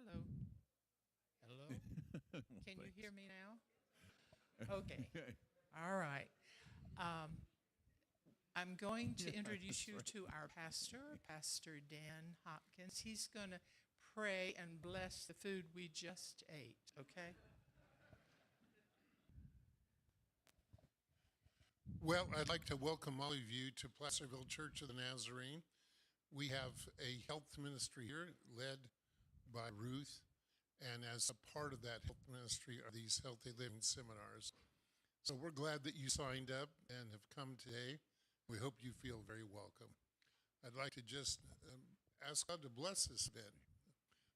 Hello. Hello. Can you hear me now? Okay. All right. Um, I'm going to introduce you to our pastor, Pastor Dan Hopkins. He's going to pray and bless the food we just ate, okay? Well, I'd like to welcome all of you to Placerville Church of the Nazarene. We have a health ministry here led by Ruth, and as a part of that health ministry are these healthy living seminars. So we're glad that you signed up and have come today. We hope you feel very welcome. I'd like to just ask God to bless this event.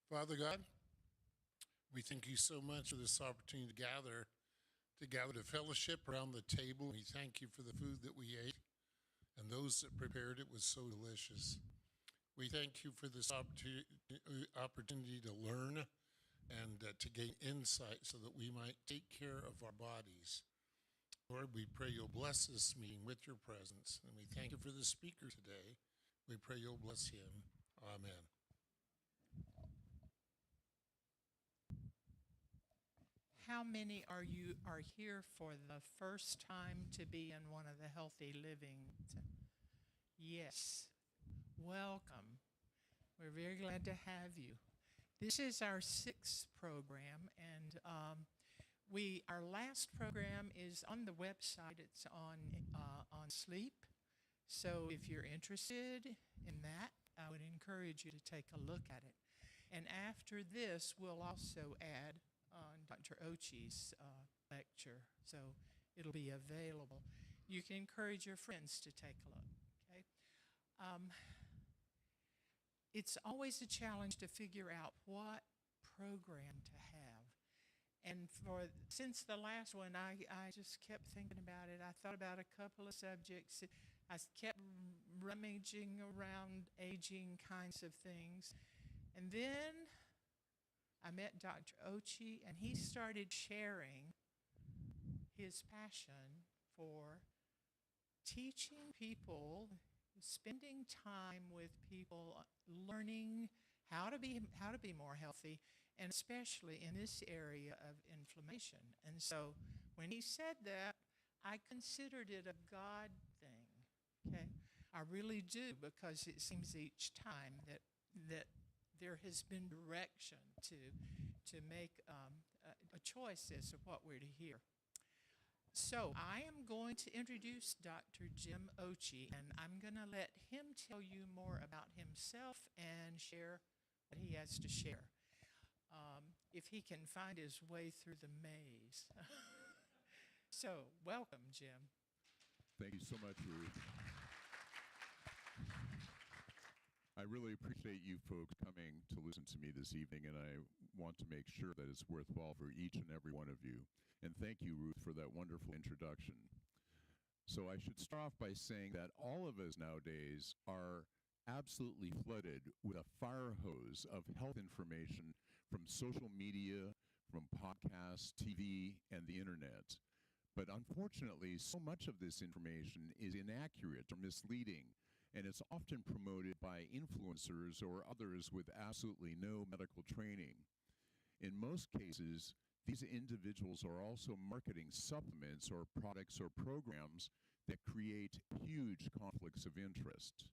Father God, we thank you so much for this opportunity to gather to fellowship around the table. We thank you for the food that we ate, and those that prepared it was so delicious. We thank you for this opportunity to learn and to gain insight so that we might take care of our bodies. Lord, we pray you'll bless this meeting with your presence, and we thank you for the speaker today. We pray you'll bless him. Amen. How many are here for the first time to be in one of the healthy living? Yes. Welcome. We're very glad to have you. This is our 6th program, and our last program is on the website. It's on sleep. So if you're interested in that, I would encourage you to take a look at it. And after this, we'll also add on Dr. Ochi's lecture, so it'll be available. You can encourage your friends to take a look, okay? It's always a challenge to figure out what program to have. And since the last one, I just kept thinking about it. I thought about a couple of subjects. I kept rummaging around aging kinds of things. And then I met Dr. Ochi, and he started sharing his passion for teaching people, spending time with people, learning how to be more healthy, and especially in this area of inflammation. And so when he said that, I considered it a God thing. Okay, I really do, because it seems each time that there has been direction to make a choice as to what we're to hear. So I am going to introduce Dr. Jim Ochi, and I'm going to let him tell you more about himself and share what he has to share. If he can find his way through the maze. So welcome, Jim. Thank you so much, Ruth. I really appreciate you folks coming to listen to me this evening, and I want to make sure that it's worthwhile for each and every one of you. And thank you, Ruth, for that wonderful introduction. So I should start off by saying that all of us nowadays are absolutely flooded with a fire hose of health information from social media, from podcasts, TV, and the internet. But unfortunately, so much of this information is inaccurate or misleading, and it's often promoted by influencers or others with absolutely no medical training. In most cases, these individuals are also marketing supplements or products or programs that create huge conflicts of interest.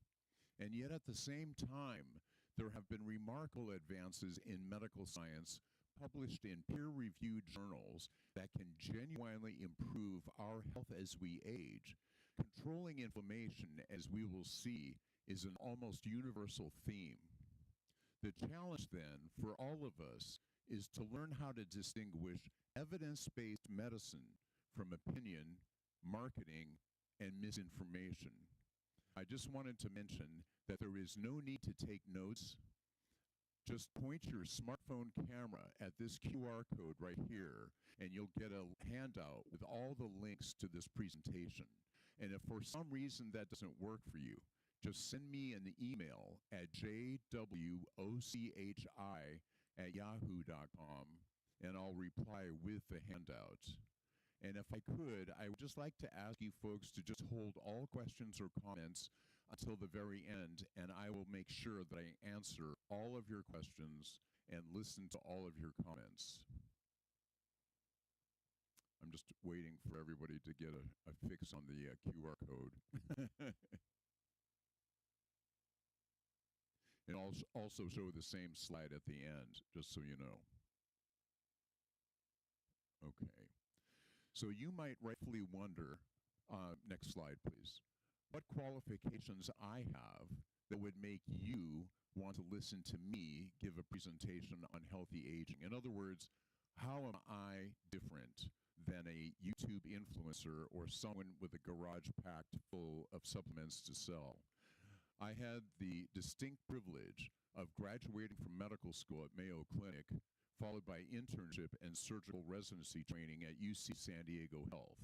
And yet at the same time, there have been remarkable advances in medical science published in peer-reviewed journals that can genuinely improve our health as we age. Controlling inflammation, as we will see, is an almost universal theme. The challenge then for all of us is to learn how to distinguish evidence-based medicine from opinion, marketing, and misinformation. I just wanted to mention that there is no need to take notes. Just point your smartphone camera at this QR code right here, and you'll get a handout with all the links to this presentation. And if for some reason that doesn't work for you, just send me an email at jwochi@yahoo.com, and I'll reply with the handout. And if I could, I would just like to ask you folks to just hold all questions or comments until the very end, and I will make sure that I answer all of your questions and listen to all of your comments. I'm just waiting for everybody to get a fix on the QR code. And I'll also show the same slide at the end, just so you know. Okay. So you might rightfully wonder, next slide, please, what qualifications I have that would make you want to listen to me give a presentation on healthy aging. In other words, how am I different than a YouTube influencer or someone with a garage packed full of supplements to sell? I had the distinct privilege of graduating from medical school at Mayo Clinic, followed by internship and surgical residency training at UC San Diego Health.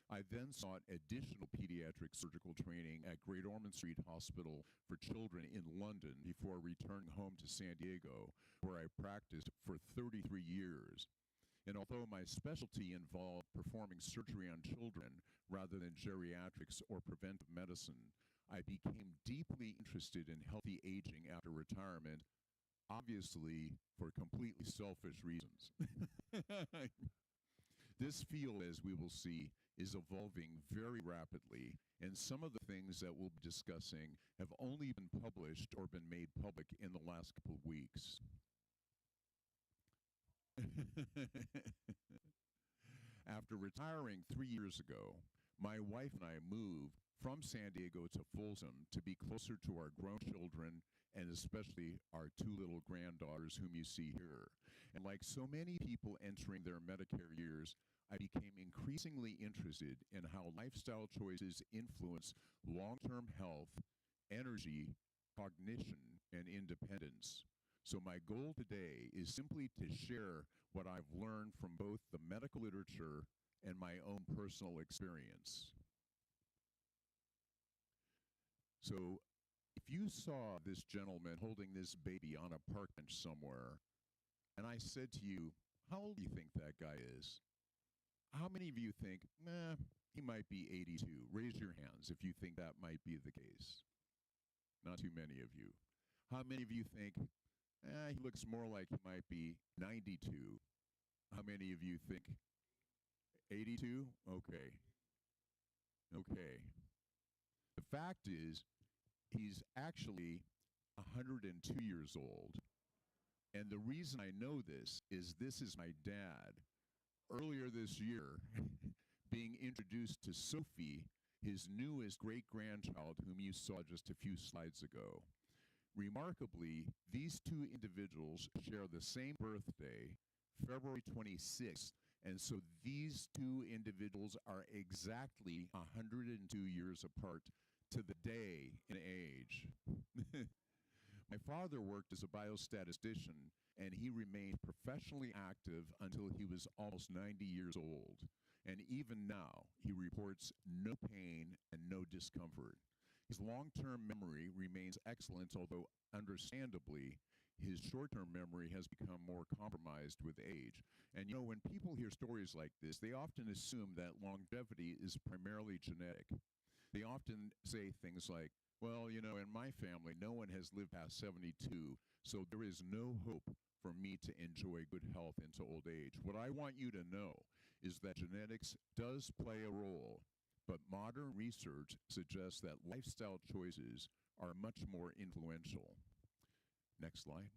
I then sought additional pediatric surgical training at Great Ormond Street Hospital for Children in London before returning home to San Diego, where I practiced for 33 years. And although my specialty involved performing surgery on children rather than geriatrics or preventive medicine, I became deeply interested in healthy aging after retirement, obviously for completely selfish reasons. This field, as we will see, is evolving very rapidly, and some of the things that we'll be discussing have only been published or been made public in the last couple of weeks. After retiring 3 years ago, my wife and I moved from San Diego to Folsom to be closer to our grown children and especially our two little granddaughters whom you see here. And like so many people entering their Medicare years, I became increasingly interested in how lifestyle choices influence long-term health, energy, cognition, and independence. So my goal today is simply to share what I've learned from both the medical literature and my own personal experience. So if you saw this gentleman holding this baby on a park bench somewhere, and I said to you, how old do you think that guy is? How many of you think, he might be 82? Raise your hands if you think that might be the case. Not too many of you. How many of you think, he looks more like he might be 92? How many of you think 82? Okay. Okay. The fact is, he's actually 102 years old. And the reason I know this is my dad, earlier this year, being introduced to Sophie, his newest great-grandchild, whom you saw just a few slides ago. Remarkably, these two individuals share the same birthday, February 26th, and so these two individuals are exactly 102 years apart to the day in age. My father worked as a biostatistician, and he remained professionally active until he was almost 90 years old. And even now, he reports no pain and no discomfort. His long-term memory remains excellent, although understandably, his short-term memory has become more compromised with age. And you know, when people hear stories like this, they often assume that longevity is primarily genetic. They often say things like, well, you know, in my family, no one has lived past 72, so there is no hope for me to enjoy good health into old age. What I want you to know is that genetics does play a role, but modern research suggests that lifestyle choices are much more influential. Next slide.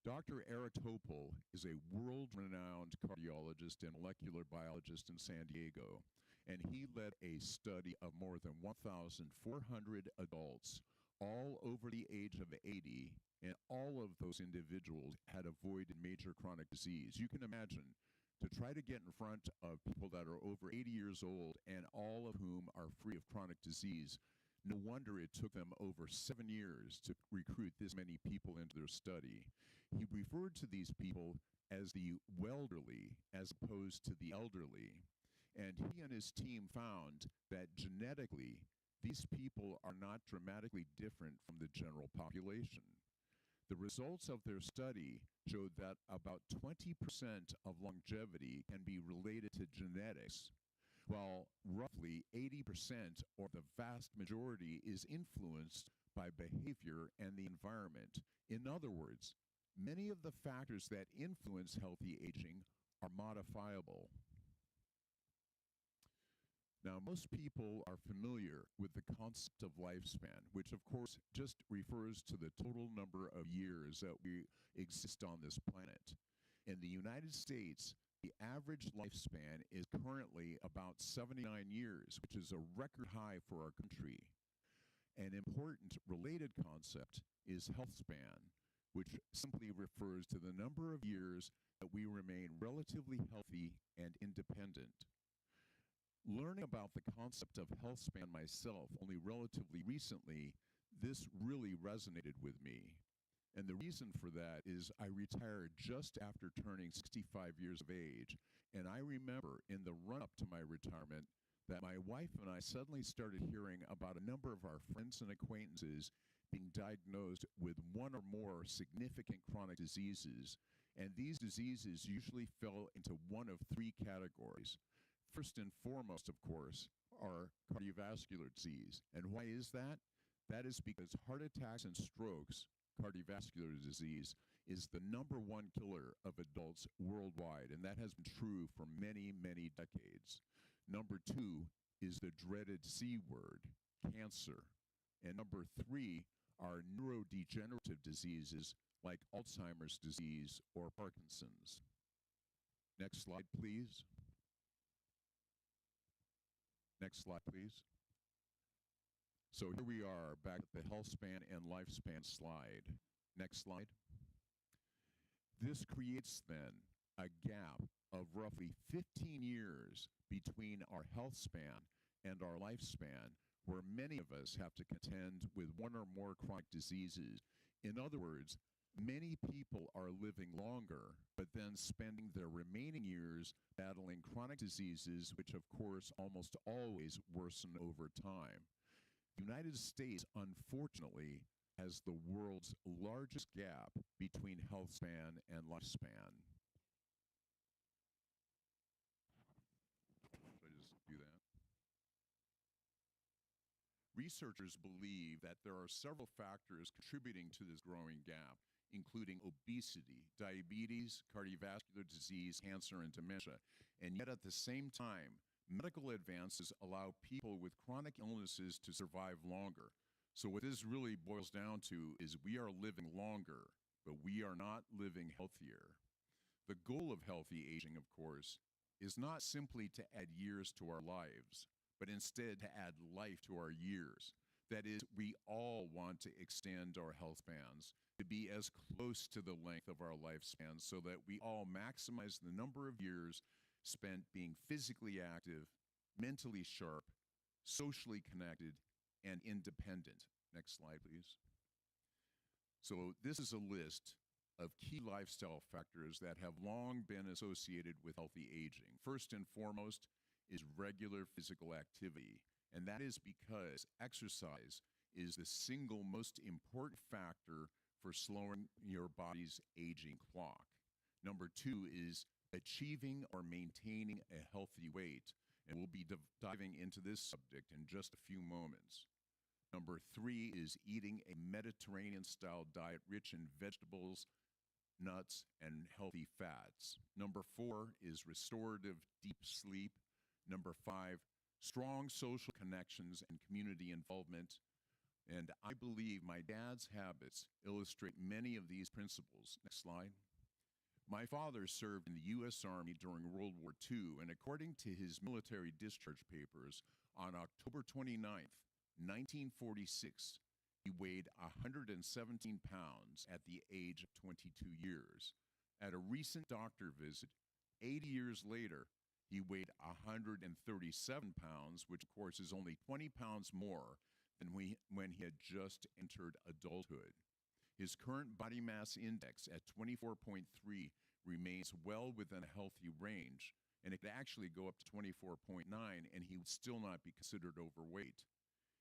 Dr. Eric Topol is a world-renowned cardiologist and molecular biologist in San Diego, and he led a study of more than 1,400 adults, all over the age of 80, and all of those individuals had avoided major chronic disease. You can imagine, to try to get in front of people that are over 80 years old and all of whom are free of chronic disease, no wonder it took them over 7 years to recruit this many people into their study. He referred to these people as the welderly as opposed to the elderly. And he and his team found that genetically, these people are not dramatically different from the general population. The results of their study showed that about 20% of longevity can be related to genetics, while roughly 80% or the vast majority is influenced by behavior and the environment. In other words, many of the factors that influence healthy aging are modifiable. Now, most people are familiar with the concept of lifespan, which of course just refers to the total number of years that we exist on this planet. In the United States, the average lifespan is currently about 79 years, which is a record high for our country. An important related concept is health span, which simply refers to the number of years that we remain relatively healthy and independent. Learning about the concept of health span myself only relatively recently, this really resonated with me. And the reason for that is I retired just after turning 65 years of age. And I remember in the run-up to my retirement that my wife and I suddenly started hearing about a number of our friends and acquaintances being diagnosed with one or more significant chronic diseases. And these diseases usually fell into one of three categories. First and foremost, of course, are cardiovascular disease. And why is that? That is because heart attacks and strokes, cardiovascular disease, is the number one killer of adults worldwide, and that has been true for many, many decades. Number two is the dreaded C word, cancer. And number three are neurodegenerative diseases like Alzheimer's disease or Parkinson's. Next slide, please. Next slide, please. So here we are back at the health span and lifespan slide. Next slide. This creates then a gap of roughly 15 years between our health span and our lifespan, where many of us have to contend with one or more chronic diseases. In other words, many people are living longer, but then spending their remaining years battling chronic diseases, which of course almost always worsen over time. The United States, unfortunately, has the world's largest gap between health span and lifespan. Should I just do that? Researchers believe that there are several factors contributing to this growing gap, including obesity, diabetes, cardiovascular disease, cancer, and dementia. And yet at the same time, medical advances allow people with chronic illnesses to survive longer. So what this really boils down to is we are living longer, but we are not living healthier. The goal of healthy aging, of course, is not simply to add years to our lives, but instead to add life to our years. That is, we all want to extend our health spans to be as close to the length of our lifespan so that we all maximize the number of years spent being physically active, mentally sharp, socially connected, and independent. Next slide, please. So this is a list of key lifestyle factors that have long been associated with healthy aging. First and foremost is regular physical activity, and that is because exercise is the single most important factor for slowing your body's aging clock. Number two is achieving or maintaining a healthy weight, and we'll be diving into this subject in just a few moments. Number three is eating a Mediterranean-style diet rich in vegetables, nuts, and healthy fats. Number four is restorative deep sleep. Number five, strong social connections and community involvement. And I believe my dad's habits illustrate many of these principles. Next slide. My father served in the U.S. Army during World War II, and according to his military discharge papers, on October 29th, 1946, he weighed 117 pounds at the age of 22 years. At a recent doctor visit, 80 years later, he weighed 137 pounds, which of course is only 20 pounds more than when he had just entered adulthood. His current body mass index at 24.3 remains well within a healthy range, and it could actually go up to 24.9 and he would still not be considered overweight.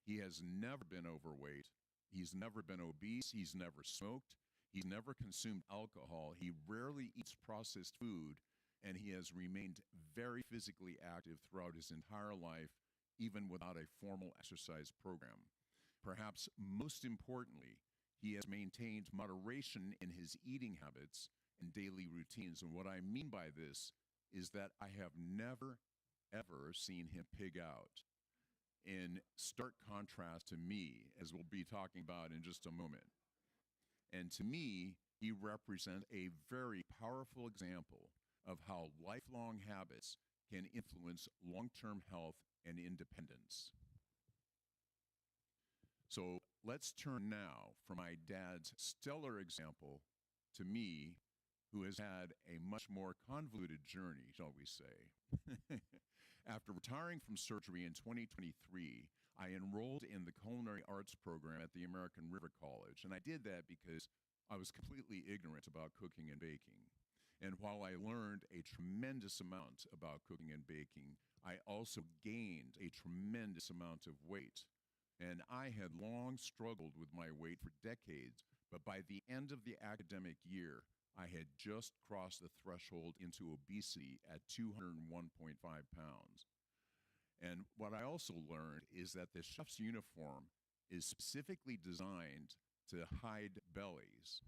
He has never been overweight. He's never been obese. He's never smoked. He's never consumed alcohol. He rarely eats processed food, and he has remained very physically active throughout his entire life, even without a formal exercise program. perhaps most importantly, he has maintained moderation in his eating habits and daily routines. And what I mean by this is that I have never, ever seen him pig out, in stark contrast to me, as we'll be talking about in just a moment. And to me, he represents a very powerful example of how lifelong habits can influence long-term health and independence. So let's turn now from my dad's stellar example to me, who has had a much more convoluted journey, shall we say. After retiring from surgery in 2023, I enrolled in the culinary arts program at the American River College, and I did that because I was completely ignorant about cooking and baking. And while I learned a tremendous amount about cooking and baking, I also gained a tremendous amount of weight. And I had long struggled with my weight for decades, but by the end of the academic year, I had just crossed the threshold into obesity at 201.5 pounds. And what I also learned is that the chef's uniform is specifically designed to hide bellies.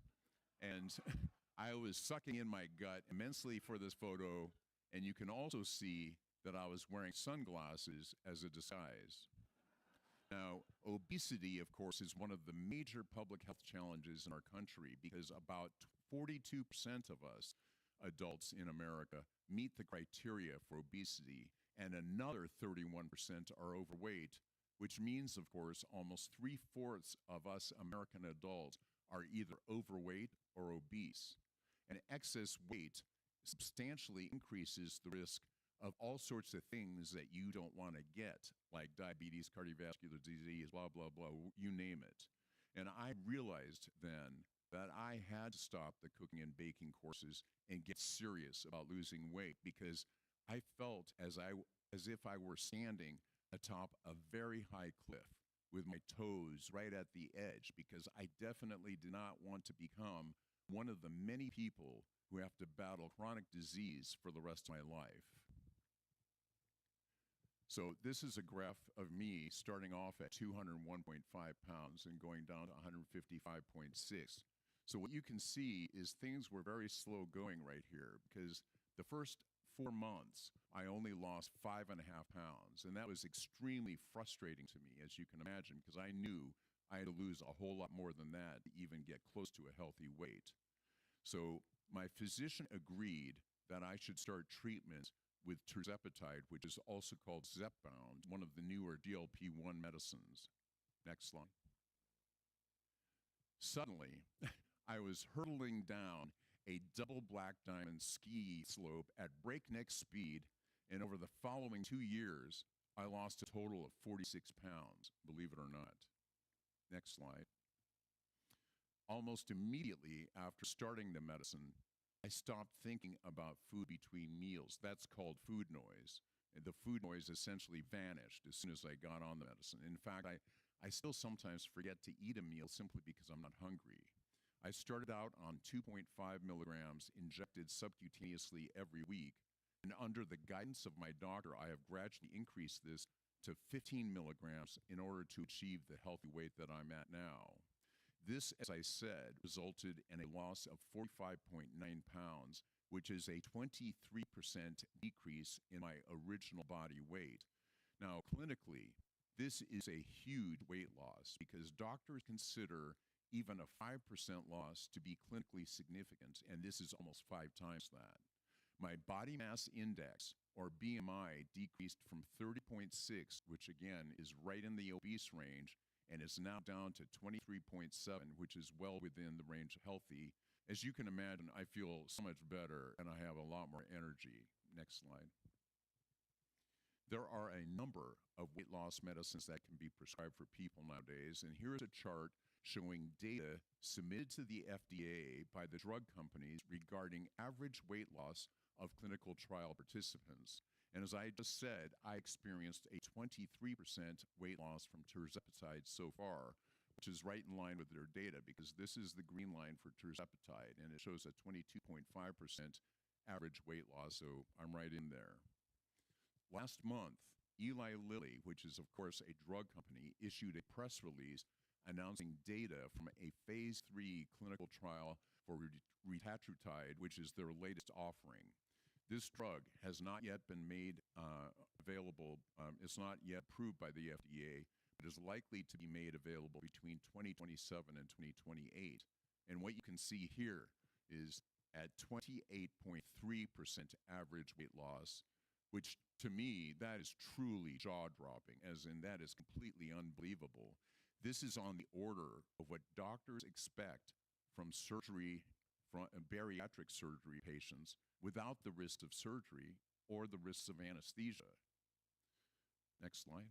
And I was sucking in my gut immensely for this photo, and you can also see that I was wearing sunglasses as a disguise. Now, obesity, of course, is one of the major public health challenges in our country because about 42% of us adults in America meet the criteria for obesity, and another 31% are overweight, which means, of course, almost 3/4 of us American adults are either overweight or obese. And excess weight substantially increases the risk of all sorts of things that you don't want to get, like diabetes, cardiovascular disease, blah, blah, blah, you name it. And I realized then that I had to stop the cooking and baking courses and get serious about losing weight because I felt as if I were standing atop a very high cliff with my toes right at the edge, because I definitely did not want to become one of the many people who have to battle chronic disease for the rest of my life. So this is a graph of me starting off at 201.5 pounds and going down to 155.6. So what you can see is things were very slow going right here, because the first 4 months, I only lost 5.5 pounds. And that was extremely frustrating to me, as you can imagine, because I knew I had to lose a whole lot more than that to even get close to a healthy weight. So my physician agreed that I should start treatment with tirzepatide, which is also called Zepbound, one of the newer GLP-1 medicines. Next slide. Suddenly, I was hurtling down a double black diamond ski slope at breakneck speed, and over the following 2 years, I lost a total of 46 pounds, believe it or not. Next slide. Almost immediately after starting the medicine, I stopped thinking about food between meals. That's called food noise. And the food noise essentially vanished as soon as I got on the medicine. In fact, I still sometimes forget to eat a meal simply because I'm not hungry. I started out on 2.5 milligrams injected subcutaneously every week, and under the guidance of my doctor, I have gradually increased this to 15 milligrams in order to achieve the healthy weight that I'm at now. This, as I said, resulted in a loss of 45.9 pounds, which is a 23% decrease in my original body weight. Now, clinically, this is a huge weight loss because doctors consider even a 5% loss to be clinically significant, and this is almost 5 times that. My body mass index, or BMI, decreased from 30.6, which again is right in the obese range, and is now down to 23.7, which is well within the range of healthy. As you can imagine, I feel so much better, and I have a lot more energy. Next slide. There are a number of weight loss medicines that can be prescribed for people nowadays, and here is a chart showing data submitted to the FDA by the drug companies regarding average weight loss of clinical trial participants. And as I just said, I experienced a 23% weight loss from tirzepatide so far, which is right in line with their data, because this is the green line for tirzepatide, and it shows a 22.5% average weight loss, so I'm right in there. Last month, Eli Lilly, which is, of course, a drug company, issued a press release announcing data from a phase 3 clinical trial for retatrutide, which is their latest offering. This drug has not yet been made available. It's not yet approved by the FDA, but is likely to be made available between 2027 and 2028. And what you can see here is at 28.3% average weight loss, which to me, that is truly jaw-dropping, as in that is completely unbelievable. This is on the order of what doctors expect from surgery, from bariatric surgery patients without the risk of surgery or the risks of anesthesia. Next slide.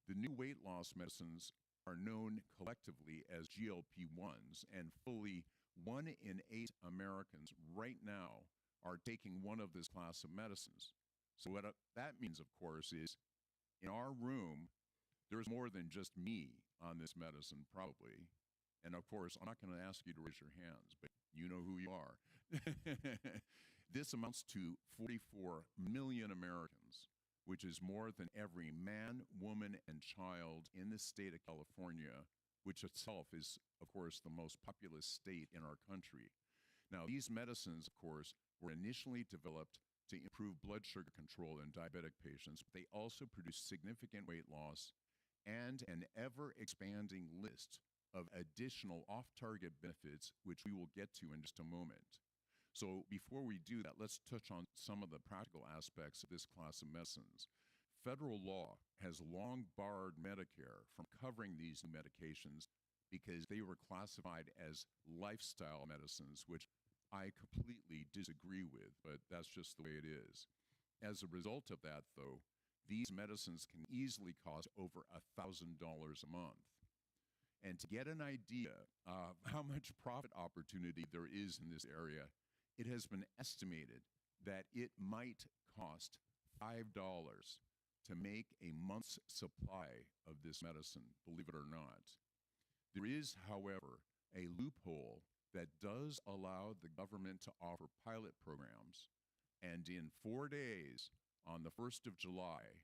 The new weight loss medicines are known collectively as GLP-1s, and fully 1 in 8 Americans right now are taking one of this class of medicines. So what that means, of course, is in our room, there's more than just me on this medicine, probably. And of course, I'm not going to ask you to raise your hands, but you know who you are. This amounts to 44 million Americans, which is more than every man, woman, and child in the state of California, which itself is, of course, the most populous state in our country. Now, these medicines, of course, were initially developed to improve blood sugar control in diabetic patients, but they also produce significant weight loss and an ever-expanding list of additional off-target benefits, which we will get to in just a moment. So before we do that, let's touch on some of the practical aspects of this class of medicines. Federal law has long barred Medicare from covering these new medications because they were classified as lifestyle medicines, which I completely disagree with, but that's just the way it is. As a result of that, though, these medicines can easily cost over $1,000 a month. And to get an idea of how much profit opportunity there is in this area, it has been estimated that it might cost $5 to make a month's supply of this medicine, believe it or not. There is, however, a loophole that does allow the government to offer pilot programs. And in 4 days, on the 1st of July,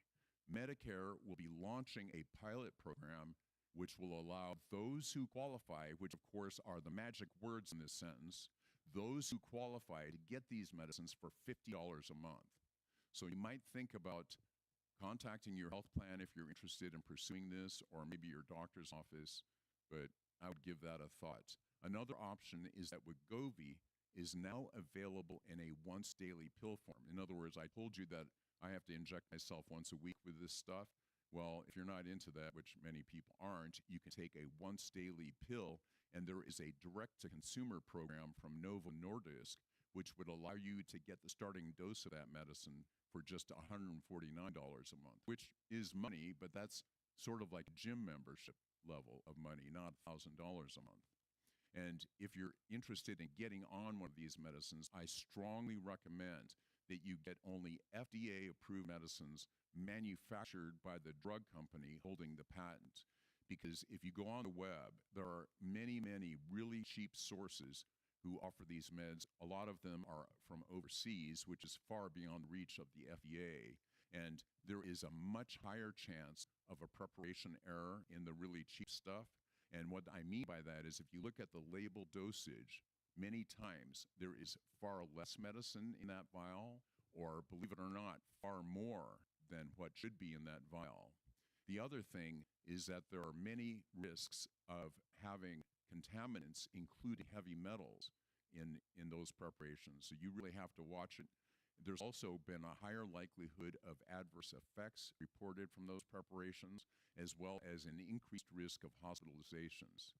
Medicare will be launching a pilot program which will allow those who qualify, which of course are the magic words in this sentence, those who qualify to get these medicines for $50 a month. So you might think about contacting your health plan if you're interested in pursuing this, or maybe your doctor's office, but I would give that a thought. Another option is that Wegovy is now available in a once daily pill form. In other words, I told you that I have to inject myself once a week with this stuff. Well, if you're not into that, which many people aren't, you can take a once daily pill, and there is a direct-to-consumer program from Novo Nordisk, which would allow you to get the starting dose of that medicine for just $149 a month, which is money, but that's sort of like a gym membership level of money, not $1,000 a month. And if you're interested in getting on one of these medicines, I strongly recommend that you get only FDA-approved medicines manufactured by the drug company holding the patent. Because if you go on the web, there are many, many really cheap sources who offer these meds. A lot of them are from overseas, which is far beyond reach of the FDA. And there is a much higher chance of a preparation error in the really cheap stuff. And what I mean by that is if you look at the label dosage, many times there is far less medicine in that vial, or believe it or not, far more than what should be in that vial. The other thing is that there are many risks of having contaminants, including heavy metals, in those preparations. So you really have to watch it. There's also been a higher likelihood of adverse effects reported from those preparations, as well as an increased risk of hospitalizations.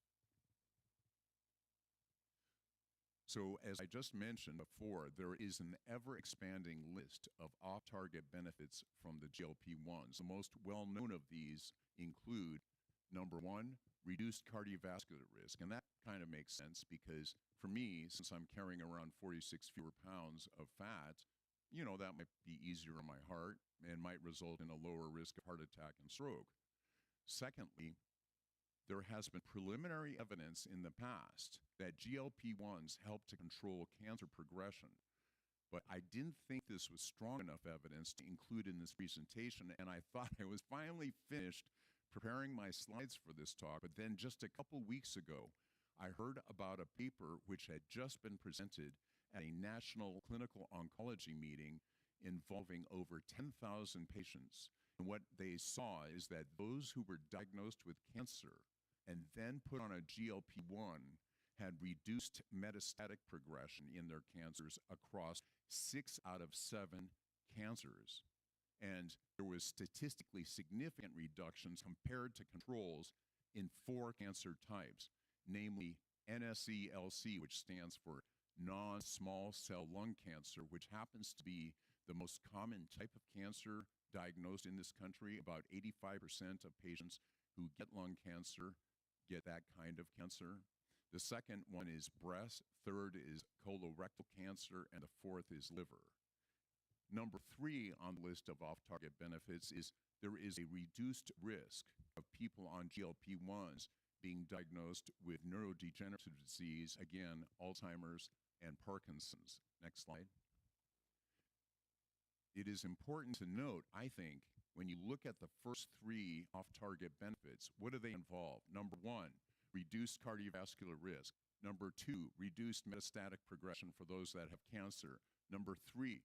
So as I just mentioned before, there is an ever-expanding list of off-target benefits from the GLP-1s. The most well-known of these include, number one, reduced cardiovascular risk. And that kind of makes sense because for me, since I'm carrying around 46 fewer pounds of fat, you know, that might be easier on my heart and might result in a lower risk of heart attack and stroke. Secondly, there has been preliminary evidence in the past that GLP-1s help to control cancer progression. but I didn't think this was strong enough evidence to include in this presentation, and I thought I was finally finished preparing my slides for this talk. But then just a couple weeks ago, I heard about a paper which had just been presented at a national clinical oncology meeting involving over 10,000 patients. And what they saw is that those who were diagnosed with cancer and then put on a GLP-1 had reduced metastatic progression in their cancers across 6 out of 7 cancers. And there was statistically significant reductions compared to controls in 4 cancer types, namely NSCLC, which stands for non-small cell lung cancer, which happens to be the most common type of cancer diagnosed in this country. About 85% of patients who get lung cancer get that kind of cancer. The second one is breast, third is colorectal cancer, and the fourth is liver. Number 3 on the list of off-target benefits is there is a reduced risk of people on GLP-1s being diagnosed with neurodegenerative disease, again, Alzheimer's and Parkinson's. Next slide. It is important to note, I think, when you look at the first 3 off-target benefits, what do they involve? Number 1, reduced cardiovascular risk. Number 2, reduced metastatic progression for those that have cancer. Number 3,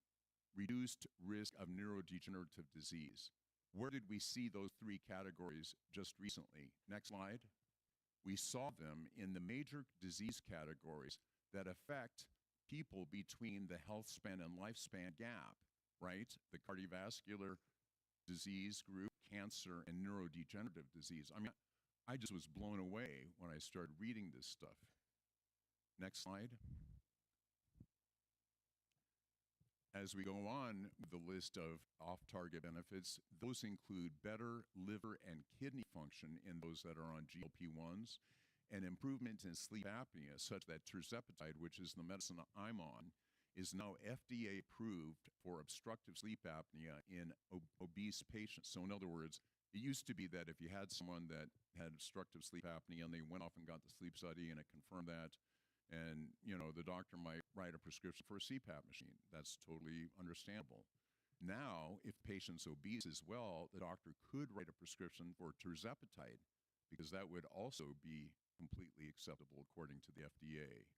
reduced risk of neurodegenerative disease. Where did we see those 3 categories just recently? Next slide. We saw them in the major disease categories that affect people between the health span and lifespan gap, right? The cardiovascular disease group, cancer, and neurodegenerative disease. I mean, I just was blown away when I started reading this stuff. Next slide. As we go on with the list of off-target benefits, those include better liver and kidney function in those that are on GLP-1s, and improvement in sleep apnea, such that tirzepatide, which is the medicine I'm on, is now FDA approved for obstructive sleep apnea in obese patients. So in other words, it used to be that if you had someone that had obstructive sleep apnea and they went off and got the sleep study and it confirmed that, and the doctor might write a prescription for a CPAP machine. That's totally understandable. Now, if patients obese as well, the doctor could write a prescription for tirzepatide, because that would also be completely acceptable according to the FDA.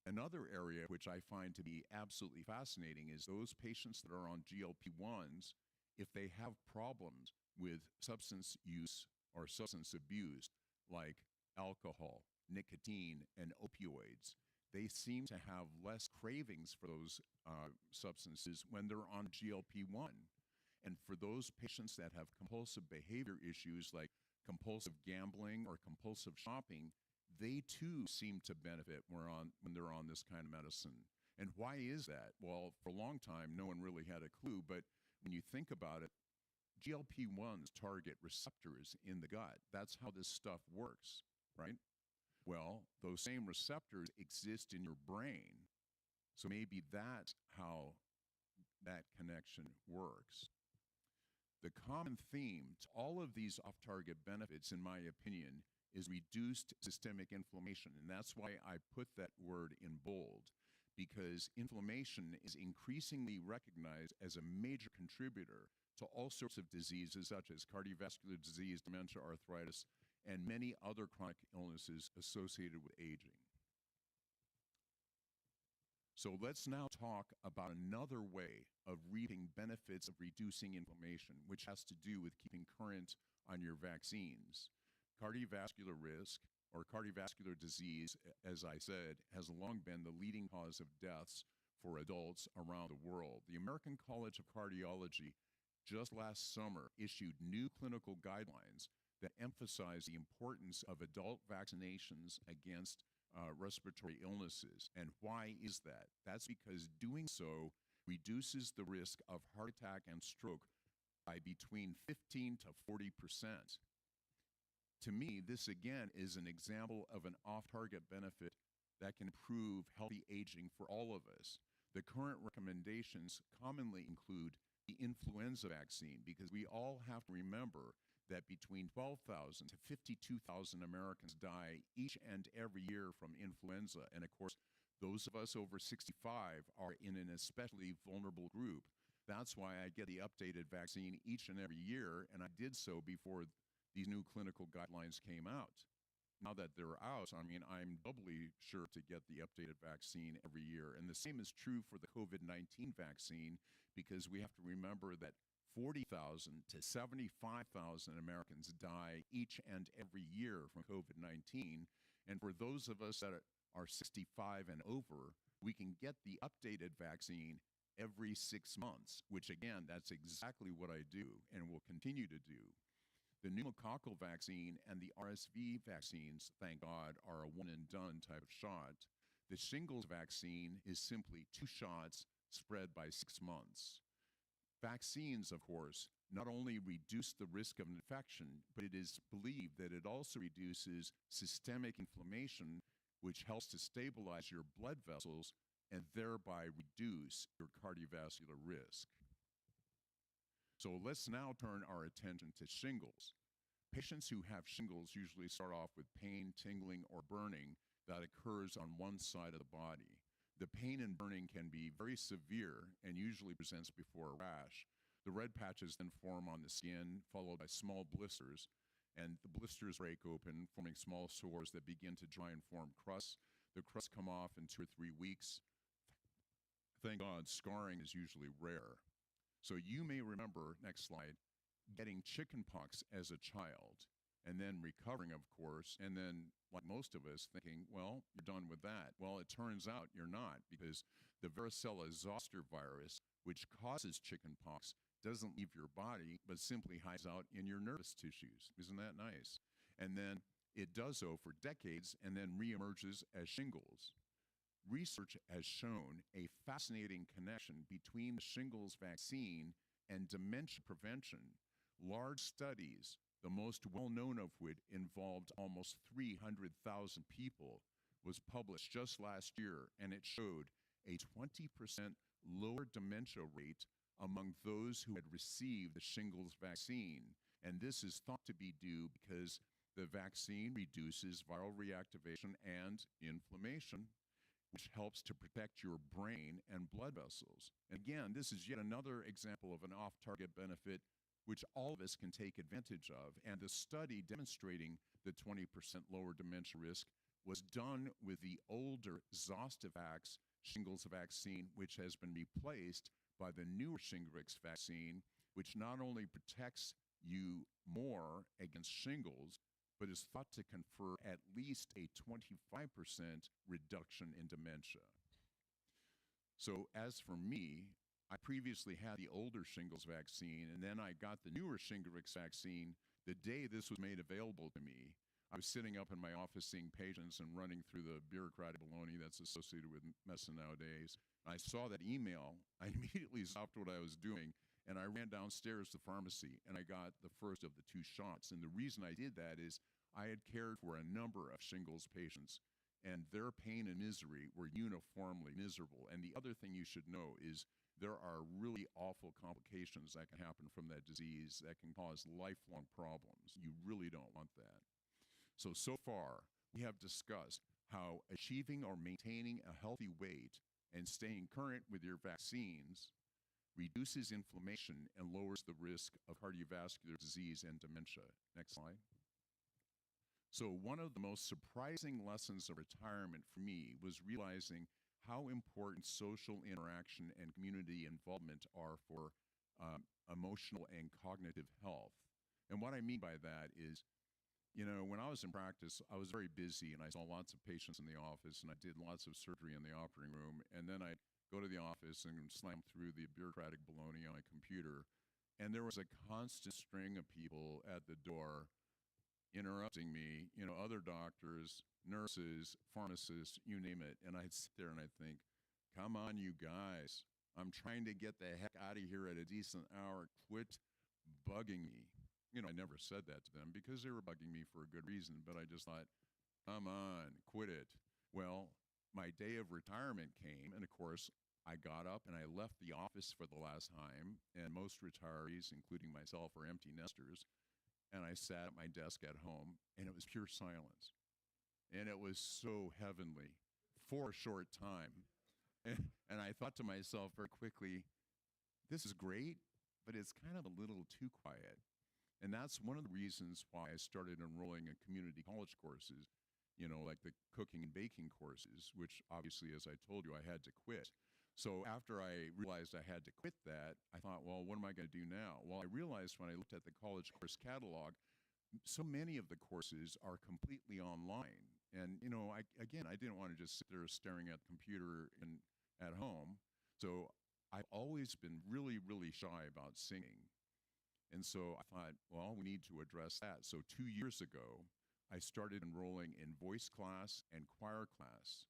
Another area which I find to be absolutely fascinating is those patients that are on GLP-1s, if they have problems with substance use or substance abuse, like alcohol, nicotine, and opioids, they seem to have less cravings for those substances when they're on GLP-1. And for those patients that have compulsive behavior issues like compulsive gambling or compulsive shopping, they too seem to benefit when they're on this kind of medicine. And why is that? Well, for a long time, no one really had a clue, but when you think about it, GLP-1s target receptors in the gut. That's how this stuff works, right? Well, those same receptors exist in your brain. So maybe that's how that connection works. The common theme to all of these off-target benefits, in my opinion, is reduced systemic inflammation. And that's why I put that word in bold, because inflammation is increasingly recognized as a major contributor to all sorts of diseases such as cardiovascular disease, dementia, arthritis, and many other chronic illnesses associated with aging. So let's now talk about another way of reaping benefits of reducing inflammation, which has to do with keeping current on your vaccines. Cardiovascular risk, or cardiovascular disease, as I said, has long been the leading cause of deaths for adults around the world. The American College of Cardiology just last summer issued new clinical guidelines that emphasize the importance of adult vaccinations against respiratory illnesses. And why is that? That's because doing so reduces the risk of heart attack and stroke by between 15 to 40%. To me, this again is an example of an off-target benefit that can improve healthy aging for all of us. The current recommendations commonly include the influenza vaccine, because we all have to remember that between 12,000 to 52,000 Americans die each and every year from influenza. And of course, Those of us over 65 are in an especially vulnerable group. That's why I get the updated vaccine each and every year, and I did so before these new clinical guidelines came out. Now that they're out, I mean, I'm doubly sure to get the updated vaccine every year. And the same is true for the COVID-19 vaccine, because we have to remember that 40,000 to 75,000 Americans die each and every year from COVID-19. And for those of us that are 65 and over, we can get the updated vaccine every 6 months, which again, that's exactly what I do and will continue to do. The pneumococcal vaccine and the RSV vaccines, thank God, are a one-and-done type of shot. The shingles vaccine is simply 2 shots spread by 6 months. Vaccines, of course, not only reduce the risk of infection, but it is believed that it also reduces systemic inflammation, which helps to stabilize your blood vessels and thereby reduce your cardiovascular risk. So let's now turn our attention to shingles. Patients who have shingles usually start off with pain, tingling, or burning that occurs on one side of the body. The pain and burning can be very severe and usually presents before a rash. The red patches then form on the skin, followed by small blisters, and the blisters break open, forming small sores that begin to dry and form crusts. The crusts come off in 2 or 3 weeks. Thank God, scarring is usually rare. So you may remember, next slide, getting chickenpox as a child, and then recovering, of course, and then, like most of us, thinking, well, you're done with that. Well, it turns out you're not, because the varicella zoster virus, which causes chickenpox, doesn't leave your body, but simply hides out in your nervous tissues. Isn't that nice? And then it does so for decades, and then reemerges as shingles. Research has shown a fascinating connection between the shingles vaccine and dementia prevention. Large studies, the most well-known of which involved almost 300,000 people, was published just last year, and it showed a 20% lower dementia rate among those who had received the shingles vaccine. And this is thought to be due because the vaccine reduces viral reactivation and inflammation, which helps to protect your brain and blood vessels. And again, this is yet another example of an off-target benefit which all of us can take advantage of. And the study demonstrating the 20% lower dementia risk was done with the older Zostavax shingles vaccine, which has been replaced by the newer Shingrix vaccine, which not only protects you more against shingles, but is thought to confer at least a 25% reduction in dementia. So as for me, I previously had the older shingles vaccine, and then I got the newer Shingrix vaccine the day this was made available to me. I was sitting up in my office seeing patients and running through the bureaucratic baloney that's associated with medicine nowadays. I saw that email. I immediately stopped what I was doing, and I ran downstairs to the pharmacy, and I got the first of the 2 shots. And the reason I did that is I had cared for a number of shingles patients, and their pain and misery were uniformly miserable. And the other thing you should know is there are really awful complications that can happen from that disease that can cause lifelong problems. You really don't want that. So far, we have discussed how achieving or maintaining a healthy weight and staying current with your vaccines reduces inflammation and lowers the risk of cardiovascular disease and dementia. Next slide. So one of the most surprising lessons of retirement for me was realizing how important social interaction and community involvement are for emotional and cognitive health. And what I mean by that is, you know, when I was in practice, I was very busy and I saw lots of patients in the office and I did lots of surgery in the operating room. And then I'd go to the office and slam through the bureaucratic baloney on my computer. And there was a constant string of people at the door interrupting me, you know, other doctors, nurses, pharmacists, you name it. And I'd sit there and I'd think, come on, you guys. I'm trying to get the heck out of here at a decent hour. Quit bugging me. You know, I never said that to them because they were bugging me for a good reason, but I just thought, come on, quit it. Well, my day of retirement came, and of course, I got up and I left the office for the last time, and most retirees, including myself, are empty nesters, and I sat at my desk at home, and it was pure silence. And it was so heavenly. for a short time. And I thought to myself very quickly, this is great, but it's kind of a little too quiet. And that's one of the reasons why I started enrolling in community college courses, like the cooking and baking courses, which obviously, as I told you, I had to quit. So after I realized I had to quit that, I thought, well, what am I going to do now? Well, I realized when I looked at the college course catalog, so many of the courses are completely online. And, I didn't want to just sit there staring at the computer at home. So I've always been really, really shy about singing. And so I thought, well, we need to address that. So 2 years ago, I started enrolling in voice class and choir class.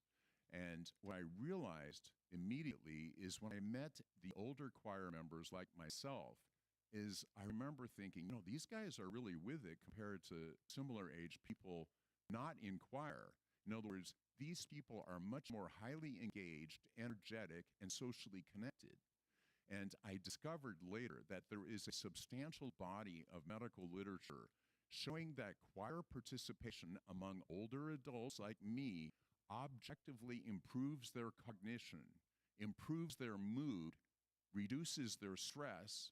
And what I realized immediately is when I met the older choir members like myself, is I remember thinking, these guys are really with it compared to similar age people not in choir. In other words, these people are much more highly engaged, energetic, and socially connected. And I discovered later that there is a substantial body of medical literature showing that choir participation among older adults like me objectively improves their cognition, improves their mood, reduces their stress,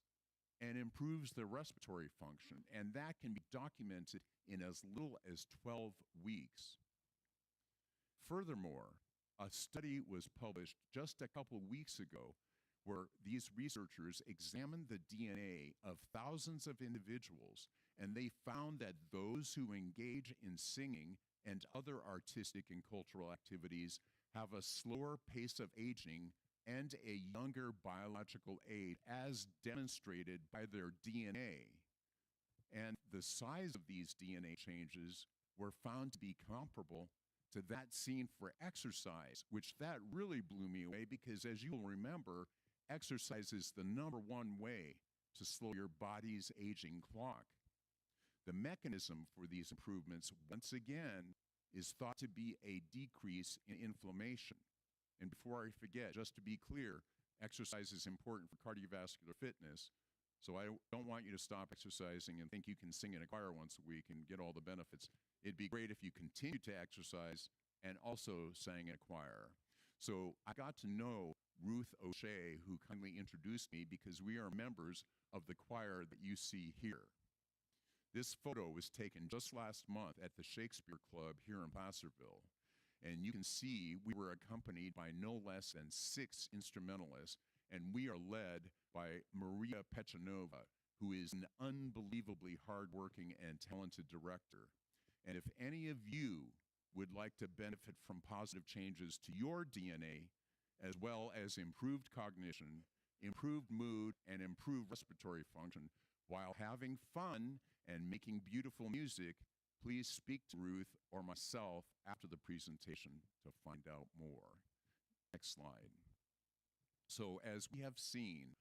and improves their respiratory function. And that can be documented in as little as 12 weeks. Furthermore, a study was published just a couple weeks ago where these researchers examined the DNA of thousands of individuals, and they found that those who engage in singing and other artistic and cultural activities have a slower pace of aging and a younger biological age, as demonstrated by their DNA. And the size of these DNA changes were found to be comparable to that seen for exercise, which that really blew me away because, as you'll remember, exercise is the #1 way to slow your body's aging clock. The mechanism for these improvements, once again, is thought to be a decrease in inflammation. And before I forget, just to be clear, exercise is important for cardiovascular fitness. So I don't want you to stop exercising and think you can sing in a choir once a week and get all the benefits. It'd be great if you continued to exercise and also sang in a choir. So I got to know Ruth Ochi, who kindly introduced me because we are members of the choir that you see here. This photo was taken just last month at the Shakespeare Club here in Placerville. And you can see we were accompanied by no less than 6 instrumentalists, and we are led by Maria Pechanova, who is an unbelievably hardworking and talented director. And if any of you would like to benefit from positive changes to your DNA, as well as improved cognition, improved mood, and improved respiratory function, while having fun and making beautiful music, please speak to Ruth or myself after the presentation to find out more. Next slide. So as we have seen,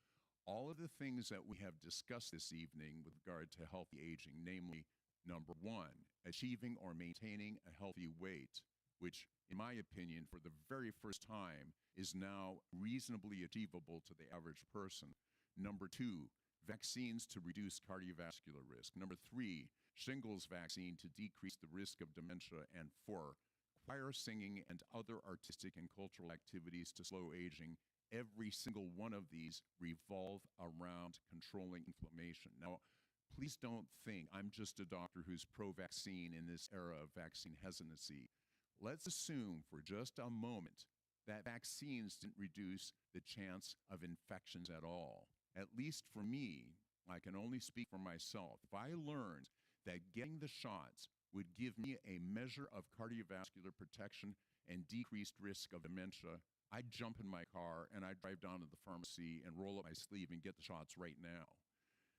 all of the things that we have discussed this evening with regard to healthy aging, namely, number 1, achieving or maintaining a healthy weight, which, in my opinion, for the very first time, is now reasonably achievable to the average person. Number 2, vaccines to reduce cardiovascular risk. Number 3, shingles vaccine to decrease the risk of dementia. And 4, choir singing and other artistic and cultural activities to slow aging. Every single one of these revolve around controlling inflammation. Now, please don't think I'm just a doctor who's pro-vaccine in this era of vaccine hesitancy. Let's assume for just a moment that vaccines didn't reduce the chance of infections at all. At least for me, I can only speak for myself. If I learned that getting the shots would give me a measure of cardiovascular protection and decreased risk of dementia, I'd jump in my car and I'd drive down to the pharmacy and roll up my sleeve and get the shots right now.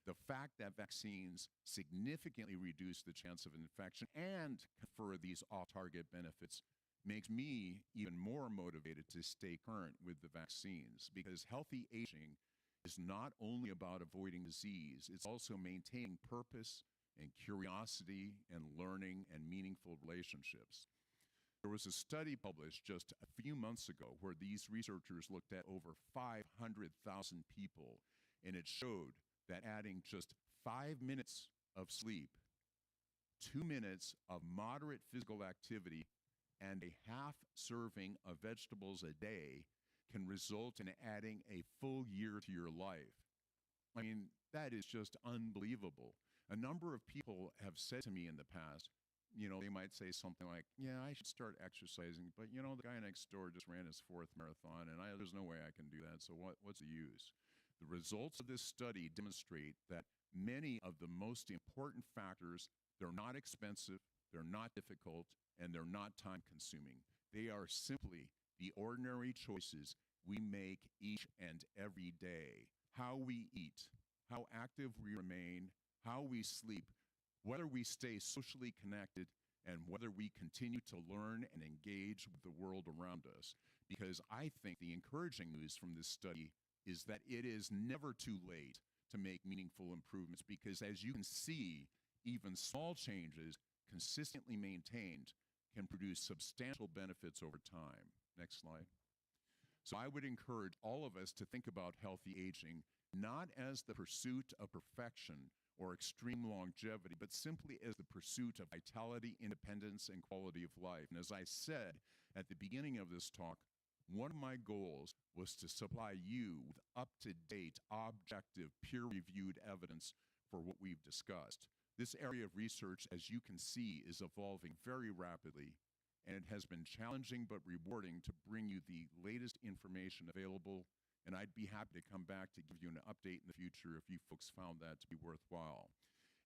The fact that vaccines significantly reduce the chance of infection and confer these off-target benefits makes me even more motivated to stay current with the vaccines, because healthy aging is not only about avoiding disease, it's also maintaining purpose and curiosity and learning and meaningful relationships. There was a study published just a few months ago where these researchers looked at over 500,000 people, and it showed that adding just 5 minutes of sleep, 2 minutes of moderate physical activity, and a half serving of vegetables a day can result in adding a full year to your life. I mean, that is just unbelievable. A number of people have said to me in the past, they might say something like, yeah, I should start exercising, but the guy next door just ran his 4th marathon, and there's no way I can do that, so what's the use? The results of this study demonstrate that many of the most important factors, they're not expensive, they're not difficult, and they're not time-consuming. They are simply the ordinary choices we make each and every day. How we eat, how active we remain, how we sleep, whether we stay socially connected, and whether we continue to learn and engage with the world around us. Because I think the encouraging news from this study is that it is never too late to make meaningful improvements, because as you can see, even small changes consistently maintained can produce substantial benefits over time. Next slide. So I would encourage all of us to think about healthy aging not as the pursuit of perfection or extreme longevity, but simply as the pursuit of vitality, independence, and quality of life. And as I said at the beginning of this talk, one of my goals was to supply you with up-to-date, objective, peer-reviewed evidence for what we've discussed. This area of research, as you can see, is evolving very rapidly, and it has been challenging but rewarding to bring you the latest information available, and I'd be happy to come back to give you an update in the future if you folks found that to be worthwhile.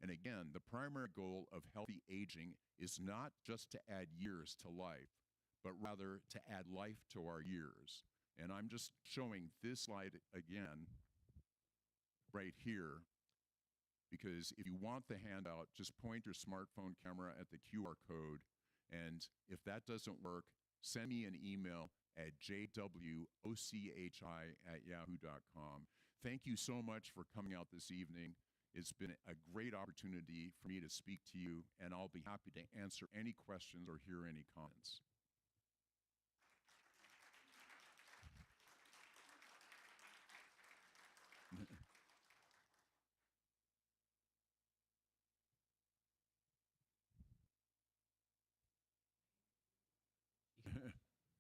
And again, the primary goal of healthy aging is not just to add years to life, but rather to add life to our years. And I'm just showing this slide again right here, because if you want the handout, just point your smartphone camera at the QR code, and if that doesn't work, send me an email at jwochi@yahoo.com. Thank you so much for coming out this evening. It's been a great opportunity for me to speak to you, and I'll be happy to answer any questions or hear any comments.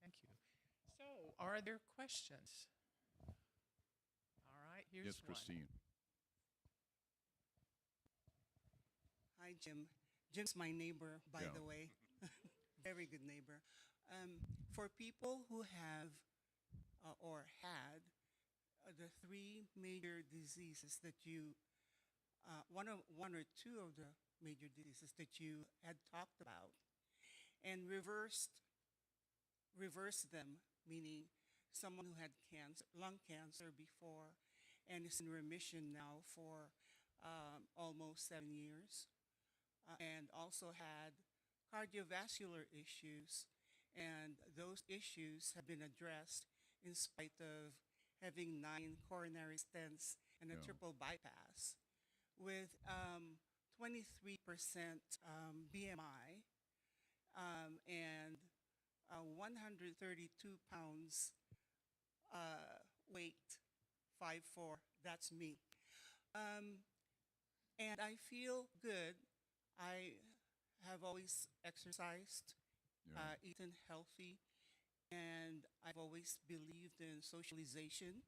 Thank you. So, are there questions? All right, here's Yes, one. Christine. Hi, Jim. Jim's my neighbor, by Yeah. the way. Very good neighbor. For people who have or had the 3 major diseases that you, one or two of the major diseases that you had talked about, and reverse them, meaning someone who had cancer, lung cancer before, and is in remission now for almost 7 years, and also had cardiovascular issues, and those issues have been addressed in spite of having 9 coronary stents and a Yeah. triple bypass, with 23% BMI and 132 pounds weight, 5'4", that's me. And I feel good. I have always exercised, Yeah. eaten healthy, and I've always believed in socialization,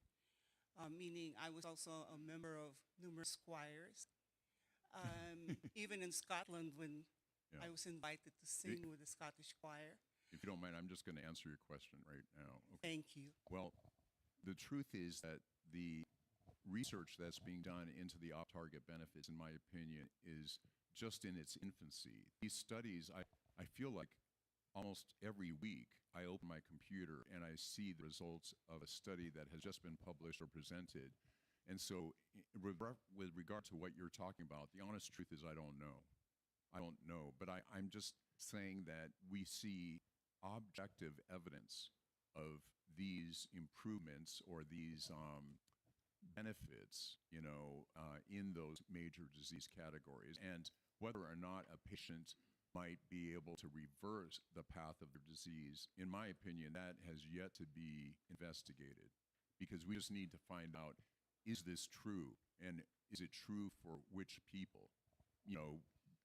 meaning I was also a member of numerous choirs. Even in Scotland, when Yeah. I was invited to sing with the Scottish choir. If you don't mind, I'm just going to answer your question right now. Okay. Thank you. Well, the truth is that the research that's being done into the off-target benefits, in my opinion, is just in its infancy. These studies, I feel like almost every week I open my computer and I see the results of a study that has just been published or presented. And so with regard to what you're talking about, the honest truth is I don't know. I don't know, but I'm just saying that we see objective evidence of these improvements or these benefits, in those major disease categories. And whether or not a patient might be able to reverse the path of their disease, in my opinion, that has yet to be investigated, because we just need to find out, is this true? And is it true for which people?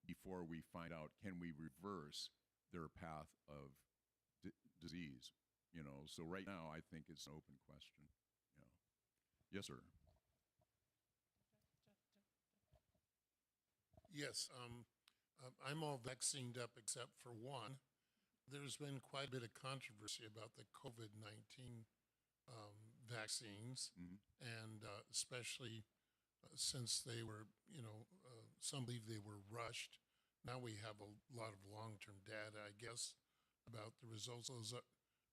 Before we find out, can we reverse their path of disease. So right now I think it's an open question. Yeah. Yes, sir. Yes, I'm all vaccinated up except for one. There's been quite a bit of controversy about the COVID-19 vaccines, Hmm. and especially since they were, some believe they were rushed. Now we have a lot of long-term data, I guess, about the results of those.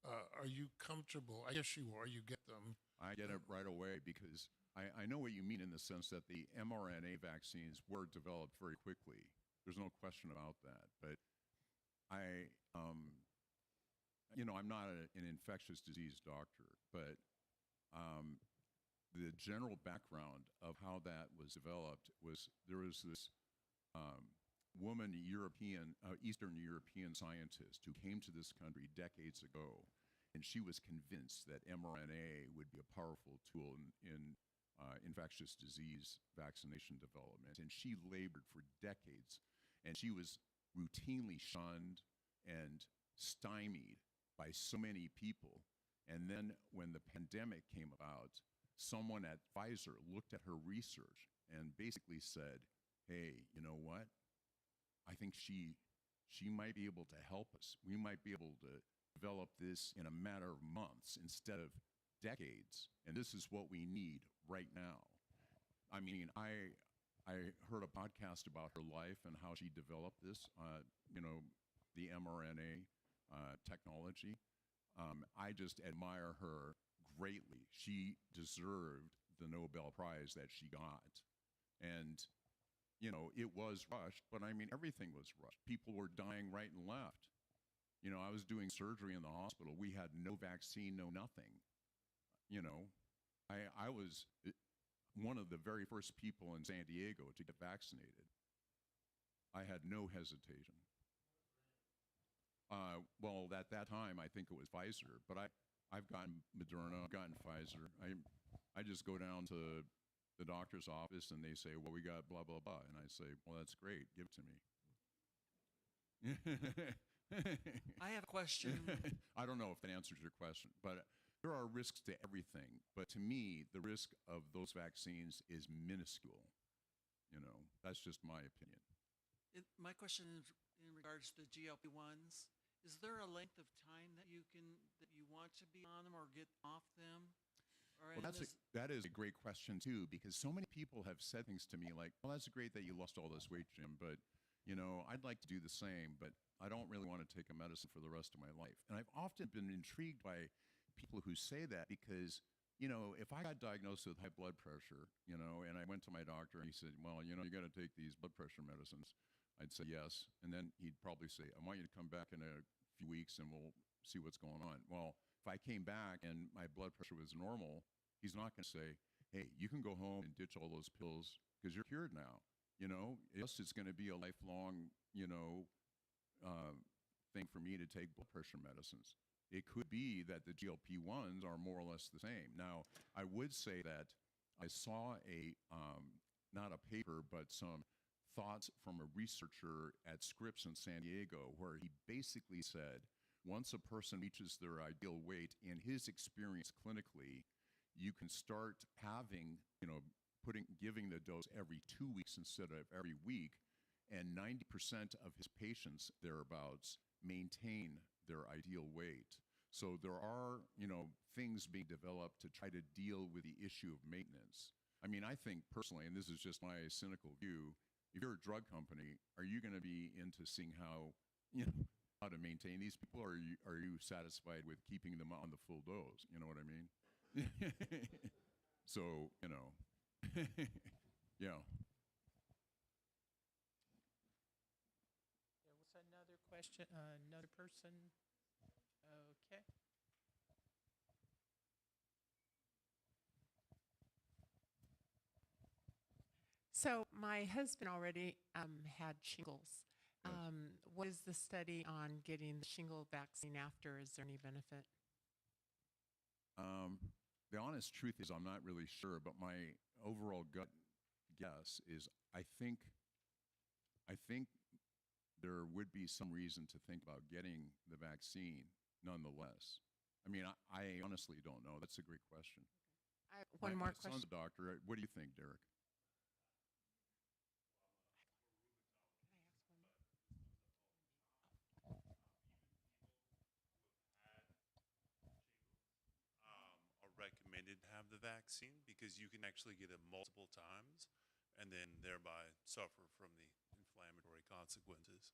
Are you comfortable? I guess you are. You get them. I get it right away because I know what you mean in the sense that the mRNA vaccines were developed very quickly. There's no question about that. But I, I'm not an infectious disease doctor, but the general background of how that was developed was there was this um, woman, Eastern European scientist who came to this country decades ago, and she was convinced that mRNA would be a powerful tool in infectious disease vaccination development. And she labored for decades, and she was routinely shunned and stymied by so many people. And then when the pandemic came about, someone at Pfizer looked at her research and basically said, hey, you know what? I think she might be able to help us. We might be able to develop this in a matter of months instead of decades. And this is what we need right now. I mean, I heard a podcast about her life and how she developed this, the mRNA technology. I just admire her greatly. She deserved the Nobel Prize that she got. And it was rushed, but I mean, everything was rushed. People were dying right and left. I was doing surgery in the hospital. We had no vaccine, no nothing. I was one of the very first people in San Diego to get vaccinated. I had no hesitation. Well, at that time, I think it was Pfizer, but I've gotten Moderna, I've gotten Pfizer. I just go down to the doctor's office and they say, well, we got blah, blah, blah. And I say, well, that's great. Give it to me. I have a question. I don't know if that answers your question, but there are risks to everything. But to me, the risk of those vaccines is minuscule. That's just my opinion. My question is in regards to the GLP-1s. Is there a length of time that you want to be on them or get off them? Well, that is a great question too, because so many people have said things to me like, well, that's great that you lost all this weight, Jim, but I'd like to do the same, but I don't really want to take a medicine for the rest of my life. And I've often been intrigued by people who say that because, if I got diagnosed with high blood pressure, and I went to my doctor and he said, well, you got to take these blood pressure medicines. I'd say yes. And then he'd probably say, I want you to come back in a few weeks and we'll see what's going on. Well, if I came back and my blood pressure was normal, he's not going to say, hey, you can go home and ditch all those pills because you're cured now. Yes, it's going to be a lifelong, thing for me to take blood pressure medicines. It could be that the GLP-1s are more or less the same. Now, I would say that I saw not a paper, but some thoughts from a researcher at Scripps in San Diego, where he basically said, once a person reaches their ideal weight, in his experience clinically, you can start having, giving the dose every 2 weeks instead of every week, and 90% of his patients thereabouts maintain their ideal weight. So there are, things being developed to try to deal with the issue of maintenance. I mean, I think personally, and this is just my cynical view, if you're a drug company, are you going to be into seeing how to maintain these people, or are you satisfied with keeping them on the full dose? You know what I mean? So, yeah. There was another question, another person. Okay. So my husband already had shingles. Yes. What is the study on getting the shingle vaccine after? Is there any benefit? The honest truth is I'm not really sure, but my overall gut guess is I think there would be some reason to think about getting the vaccine nonetheless? I mean, I honestly don't know. That's a great question. I have one more My son's question. a doctor. What do you think, Derek? Are recommended to have the vaccine because you can actually get it multiple times and then thereby suffer from the inflammatory consequences.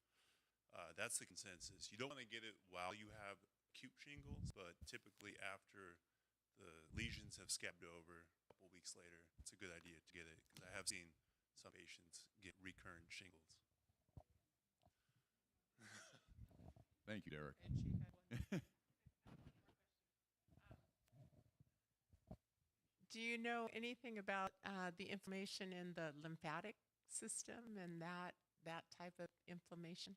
That's the consensus. You don't want to get it while you have acute shingles, but typically after the lesions have scabbed over a couple weeks later, it's a good idea to get it because I have seen some patients get recurrent shingles. Thank you, Derek. And she had one. Do you know anything about the inflammation in the lymphatic system and that type of inflammation?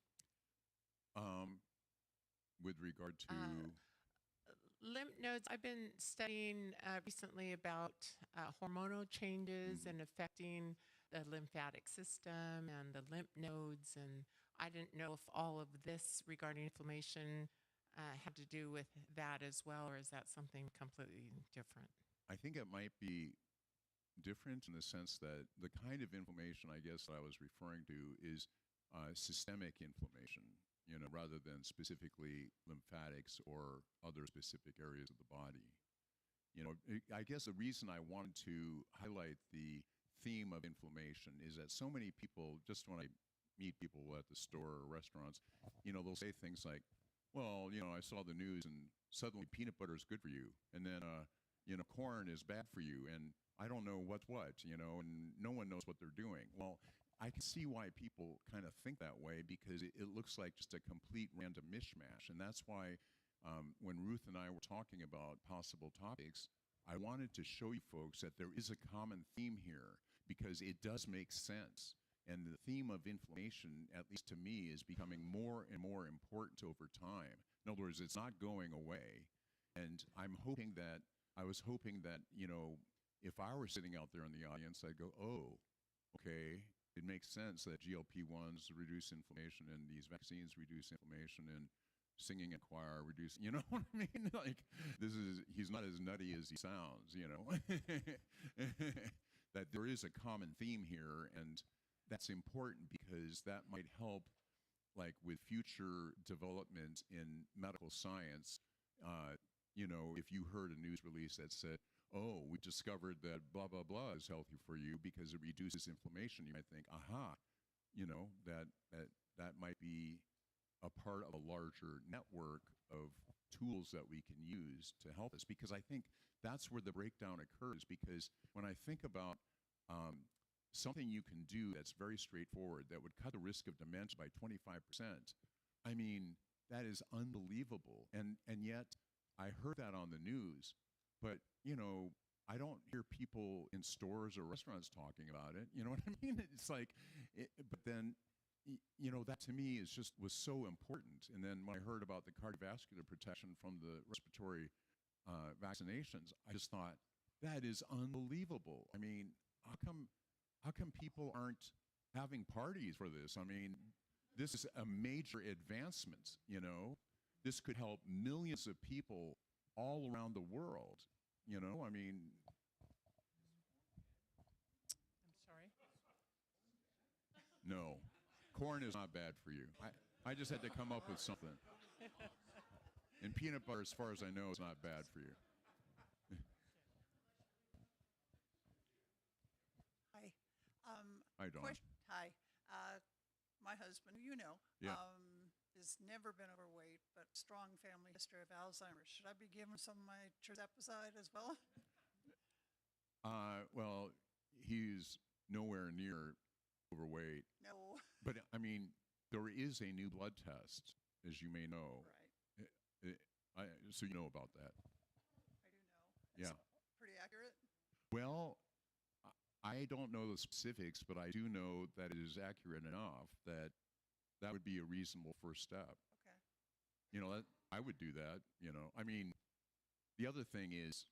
With regard to Lymph nodes, I've been studying recently about hormonal changes and affecting the lymphatic system and the lymph nodes. And I didn't know if all of this regarding inflammation had to do with that as well, or is that something completely different? I think it might be different in the sense that the kind of inflammation, I guess, that I was referring to is systemic inflammation, rather than specifically lymphatics or other specific areas of the body. I guess the reason I wanted to highlight the theme of inflammation is that so many people, just when I meet people at the store or restaurants, they'll say things like, well, I saw the news and suddenly peanut butter is good for you. And then, corn is bad for you. And I don't know what's what, and no one knows what they're doing. Well, I can see why people kind of think that way because it looks like just a complete random mishmash. And that's why when Ruth and I were talking about possible topics, I wanted to show you folks that there is a common theme here because it does make sense. And the theme of inflammation, at least to me, is becoming more and more important over time. In other words, it's not going away. And I was hoping that, if I were sitting out there in the audience, I'd go, oh, okay, it makes sense that GLP-1s reduce inflammation and these vaccines reduce inflammation and singing in choir reduce, you know what I mean? Like, he's not as nutty as he sounds, that there is a common theme here, and that's important because that might help, like, with future development in medical science. If you heard a news release that said, oh, we discovered that blah, blah, blah is healthy for you because it reduces inflammation, you might think, aha, that might be a part of a larger network of tools that we can use to help us. Because I think that's where the breakdown occurs. Because when I think about something you can do that's very straightforward, that would cut the risk of dementia by 25%, I mean, that is unbelievable. And yet, I heard that on the news, but, I don't hear people in stores or restaurants talking about it. You know what I mean? It's like, but then, that to me was so important. And then when I heard about the cardiovascular protection from the respiratory vaccinations, I just thought, that is unbelievable. I mean, how come people aren't having parties for this? I mean, this is a major advancement, This could help millions of people all around the world, I mean. I'm sorry. No, corn is not bad for you. I just had to come up with something. And peanut butter, as far as I know, is not bad for you. Hi. Hi, Dawn. Hi. My husband, Yeah. has never been overweight, but strong family history of Alzheimer's. Should I be giving some of my tirzepatide as well? Well, he's nowhere near overweight. No. But, I mean, there is a new blood test, as you may know. Right. So you know about that. I do know. Yeah. It's pretty accurate. Well, I don't know the specifics, but I do know that it is accurate enough that that would be a reasonable first step. Okay. I would do that, I mean, the other thing is,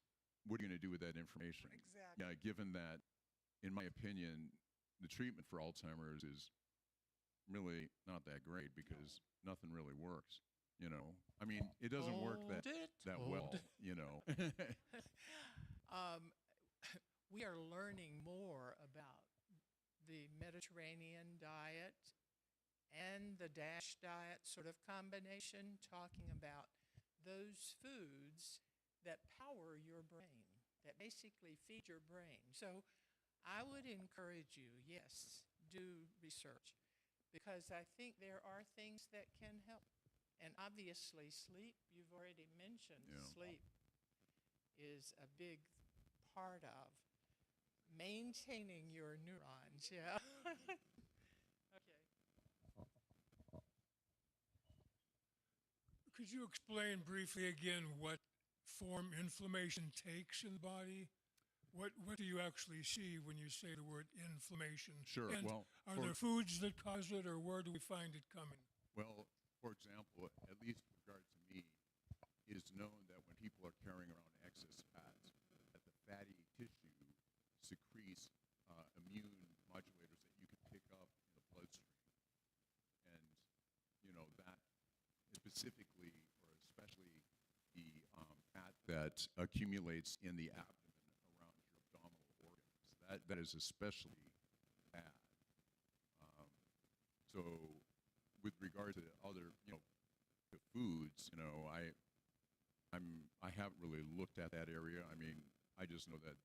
what are you going to do with that information? Exactly. Yeah, given that, in my opinion, the treatment for Alzheimer's is really not that great because nothing really works. You know, I mean, it doesn't work that well, Hold. you know. Um, we are learning more about the Mediterranean diet and the DASH diet sort of combination, talking about those foods that power your brain, that basically feed your brain. So I would encourage you, yes, do research, because I think there are things that can help. And obviously, sleep, you've already mentioned, Yeah. sleep is a big part of maintaining your neurons, yeah. Okay. Could you explain briefly again what form inflammation takes in the body? What do you actually see when you say the word inflammation? Sure. And Well, are there foods that cause it, or where do we find it coming? well, for example, at least with regard to me, it is known that when people are carrying around excess fats, that the fatty tissue secretes immune modulators that you can pick up in the bloodstream. And, you know, that specifically, or especially the fat that accumulates in the abdomen around your abdominal organs, that is especially bad. Um, so with regard to other, the foods, I haven't really looked at that area. I mean, I just know that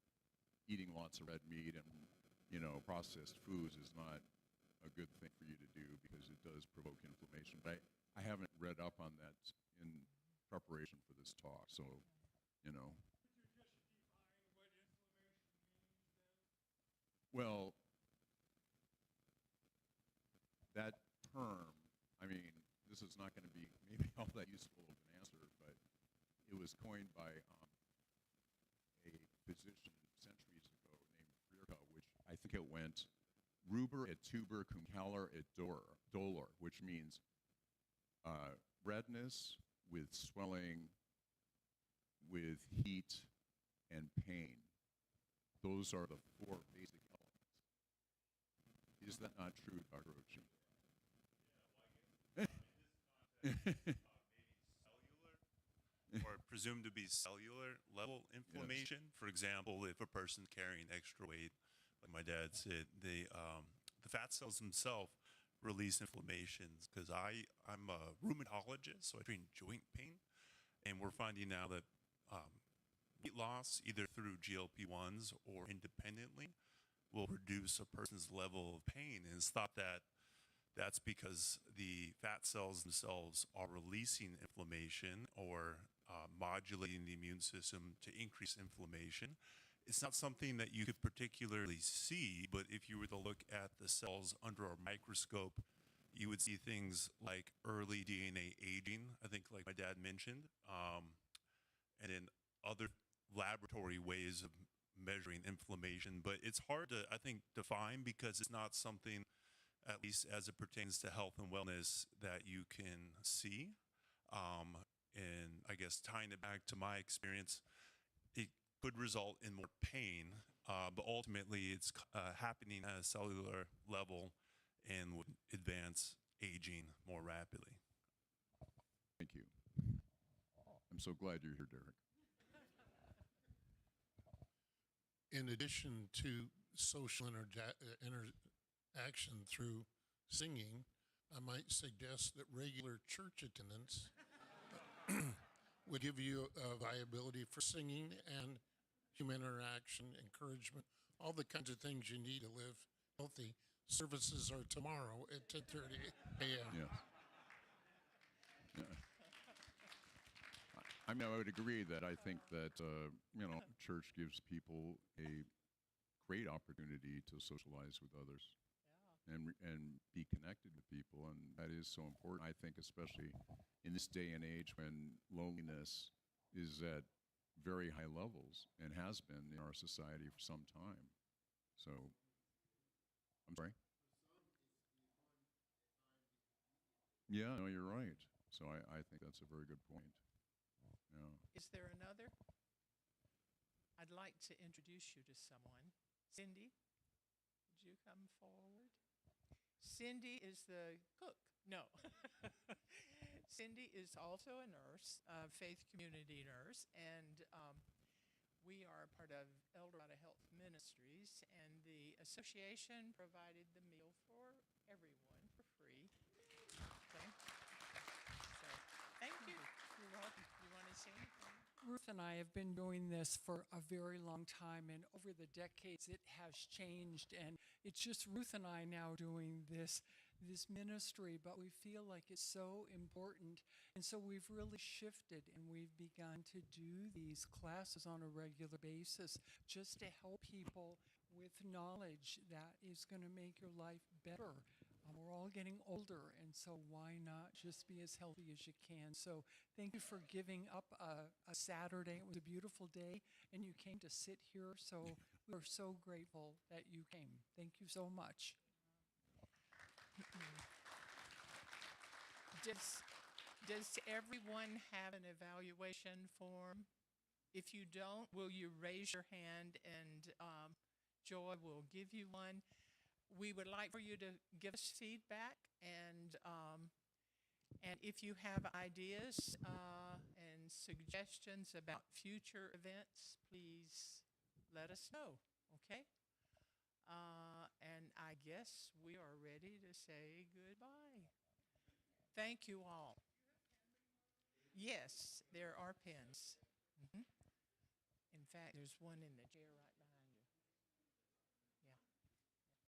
eating lots of red meat and, processed foods is not a good thing for you to do because it does provoke inflammation. But I haven't read up on that in preparation for this talk, so, you know. Well, that term, I mean, this is not going to be maybe all that useful of an answer, but it was coined by a physician centuries ago named Virchow, which I think it went ruber et tuber cum calor et dolor, which means redness with swelling, with heat and pain. Those are the four basic elements. Is that not true, Dr. Ochi? Or presumed to be cellular level inflammation. For example, if a person's carrying extra weight, like my dad said, the fat cells themselves release inflammations. Because I'm a rheumatologist, so I treat joint pain, and we're finding now that weight loss, either through GLP-1s or independently, will reduce a person's level of pain. And it's thought that that's because the fat cells themselves are releasing inflammation or modulating the immune system to increase inflammation. It's not something that you could particularly see, but if you were to look at the cells under a microscope, you would see things like early DNA aging, I think like my dad mentioned, and then other laboratory ways of measuring inflammation. But it's hard to, I think, define because it's not something, at least as it pertains to health and wellness, that you can see. And I guess tying it back to my experience, it could result in more pain, but ultimately it's happening at a cellular level and would advance aging more rapidly. Thank you. I'm so glad you're here, Derek. In addition to social interaction through singing, I might suggest that regular church attendance would give you a viability for singing and human interaction, encouragement, all the kinds of things you need to live healthy. Services are tomorrow at 10:30 a.m. Yeah. Yeah. I mean, I would agree that I think that, church gives people a great opportunity to socialize with others and be connected with people, and that is so important. I think especially in this day and age when loneliness is at very high levels and has been in our society for some time. So, I'm sorry? Yeah, no, you're right. So I think that's a very good point. Yeah. Is there another? I'd like to introduce you to someone. Cindy, would you come forward? Cindy is the cook. No. Cindy is also a nurse, a faith community nurse, and we are part of Eldorado Health Ministries, and the association provided the meal for everyone for free. Okay. So, thank you. You're welcome. You want to say anything? Ruth and I have been doing this for a very long time, and over the decades it has changed, and it's just Ruth and I now doing this ministry, but we feel like it's so important, and so we've really shifted, and we've begun to do these classes on a regular basis just to help people with knowledge that is going to make your life better. We're all getting older, and so why not just be as healthy as you can? So thank you for giving up a Saturday. It was a beautiful day, and you came to sit here, so we're so grateful that you came. Thank you so much. Does everyone have an evaluation form? If you don't, will you raise your hand, and Joy will give you one. We would like for you to give us feedback, and if you have ideas and suggestions about future events, please let us know, okay? And I guess we are ready to say goodbye. Thank you all. Yes, there are pens. In fact, there's one in the chair right